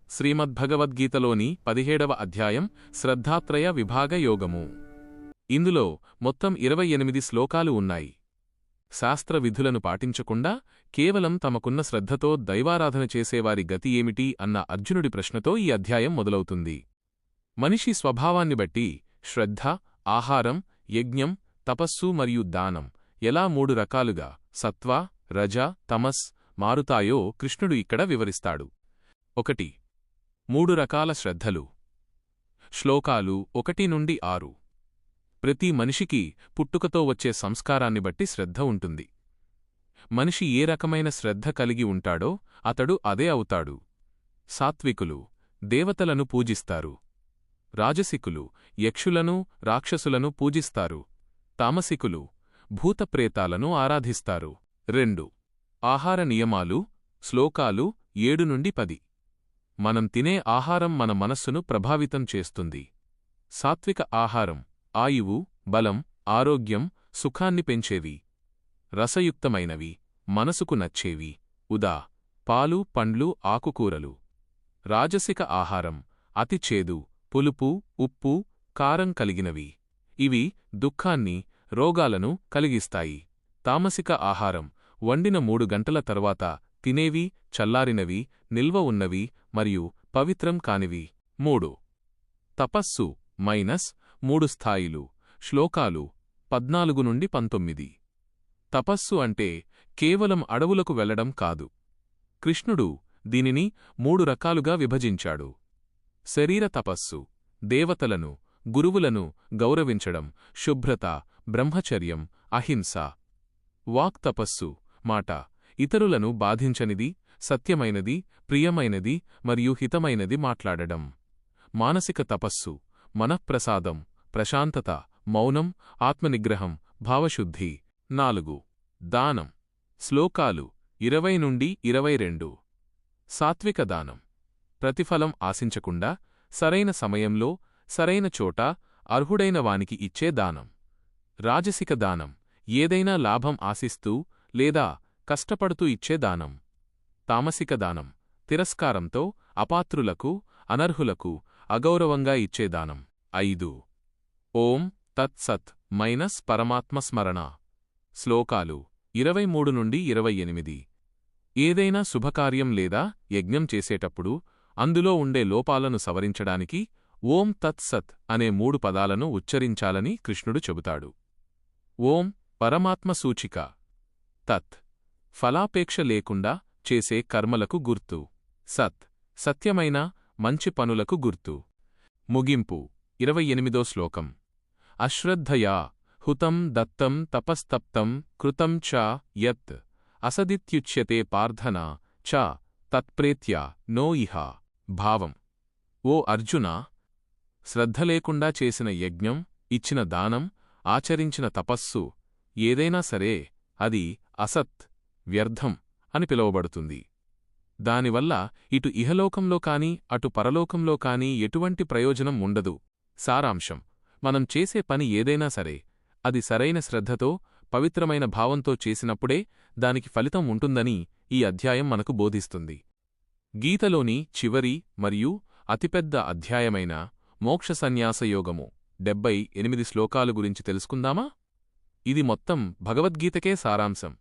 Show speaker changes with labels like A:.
A: శ్రీమద్భగవద్గీతలోని 17వ అధ్యాయం శ్రద్ధాత్రయ విభాగ యోగము. ఇందులో మొత్తం 28 శ్లోకాలు ఉన్నాయి. శాస్త్ర విధులను పాటించకుండా కేవలం తమకున్న శ్రద్ధతో దైవారాధన చేసేవారి గతి ఏమిటి అన్న అర్జునుడి ప్రశ్నతో ఈ అధ్యాయం మొదలవుతుంది. మనిషి స్వభావాన్ని బట్టి శ్రద్ధ, ఆహారం, యజ్ఞం, తపస్సు మరియు దానం ఎలా 3 రకాలుగా సత్వ, రజ, తమస్ మారుతాయో కృష్ణుడు ఇక్కడ వివరిస్తాడు. 1. 3 రకాల శ్రద్ధలు. శ్లోకాలు 1 నుండి 6. ప్రతి మనిషికి పుట్టుకతో వచ్చే సంస్కారాన్ని బట్టి శ్రద్ధ ఉంటుంది. మనిషి ఏ రకమైన శ్రద్ధ కలిగి ఉంటాడో అతడు అదే అవుతాడు. సాత్వికులు దేవతలను పూజిస్తారు. రాజసికులు యక్షులను, రాక్షసులను పూజిస్తారు. తామసికులు భూతప్రేతాలను ఆరాధిస్తారు. 2. ఆహార నియమాలు. శ్లోకాలు 7 నుండి 10. మనం తినే ఆహారం మన మనస్సును ప్రభావితం చేస్తుంది. సాత్విక ఆహారం ఆయువు, బలం, ఆరోగ్యం, సుఖాన్ని పెంచేవి. రసయుక్తమైనవి, మనసుకు నచ్చేవి. ఉదా పాలు, పండ్లు, ఆకుకూరలు. రాజసిక ఆహారం అతి చేదు, పులుపు, ఉప్పు, కారం కలిగినవి. ఇవి దుఃఖాన్ని, రోగాలను కలిగిస్తాయి. తామసిక ఆహారం వండిన 3 గంటల తరువాత తినేవి, చల్లారినవి, నిల్వ ఉన్నవి మరియు పవిత్రం కానివి. 3. తపస్సు -3 స్థాయిలు. శ్లోకాలు 14 నుండి 19. తపస్సు అంటే కేవలం అడవులకు వెళ్లడం కాదు. కృష్ణుడు దీనిని 3 రకాలుగా విభజించాడు. శరీర తపస్సు దేవతలను, గురువులను గౌరవించడం, శుభ్రత, బ్రహ్మచర్యం, అహింస. వాక్ తపస్సు మాట ఇతరులను బాధించనిది, సత్యమైనది, ప్రియమైనది మరియు హితమైనది మాట్లాడడం. మానసిక తపస్సు మనఃప్రసాదం, ప్రశాంతత, మౌనం, ఆత్మనిగ్రహం, భావశుద్ధి. 4. దానం. శ్లోకాలు 20 నుండి 22. సాత్విక దానం ప్రతిఫలం ఆశించకుండా సరైన సమయంలో, సరైన చోట, అర్హుడైన వానికి ఇచ్చే దానం. రాజసిక దానం ఏదైనా లాభం ఆశిస్తూ లేదా కష్టపడుతూ ఇచ్చే దానం. తామసిక దానం తిరస్కారంతో, అపాత్రులకు, అనర్హులకు అగౌరవంగా ఇచ్చే దానం. 5. ఓం తత్సత్ పరమాత్మ స్మరణ. శ్లోకాలు 23 నుండి 28. ఏదైనా శుభకార్యం లేదా యజ్ఞం చేసేటప్పుడు అందులో ఉండే లోపాలను సవరించడానికి ఓం తత్సత్ అనే 3 పదాలను ఉచ్చరించాలని కృష్ణుడు చెబుతాడు. ఓం పరమాత్మ సూచిక. తత్ ఫలాపేక్ష లేకుండా చేసే కర్మలకు గుర్తు. సత్ సత్యమైన మంచి పనులకు గుర్తు. ముగింపు 28వ శ్లోకం. అశ్రద్ధయా హుతం దత్తం తపస్తప్తం కృతం చ యత్ అసదిత్యుచ్యతే పార్థన చ తత్ప్రేత్యా నో ఇహ. భావం: ఓ అర్జునా, శ్రద్ధలేకుండా చేసిన యజ్ఞం, ఇచ్చిన దానం, ఆచరించిన తపస్సు ఏదైనా సరే అది అసత్, వ్యర్థం అని పిలువబడుతుంది. దానివల్ల ఇటు ఇహలోకంలో కాని అటు పరలోకంలో కాని ఎటువంటి ప్రయోజనం ఉండదు. సారాంశం: మనం చేసే పని ఏదైనా సరే అది సరైన శ్రద్ధతో, పవిత్రమైన భావంతో చేసినప్పుడే దానికి ఫలితం ఉంటుందని ఈ అధ్యాయం మనకు బోధిస్తుంది. గీతలోని చివరి మరియు అతిపెద్ద అధ్యాయమైన మోక్ష సన్యాసయోగము 78 శ్లోకాలు గురించి తెలుసుకుందామా? ఇది మొత్తం భగవద్గీతకే సారాంశం.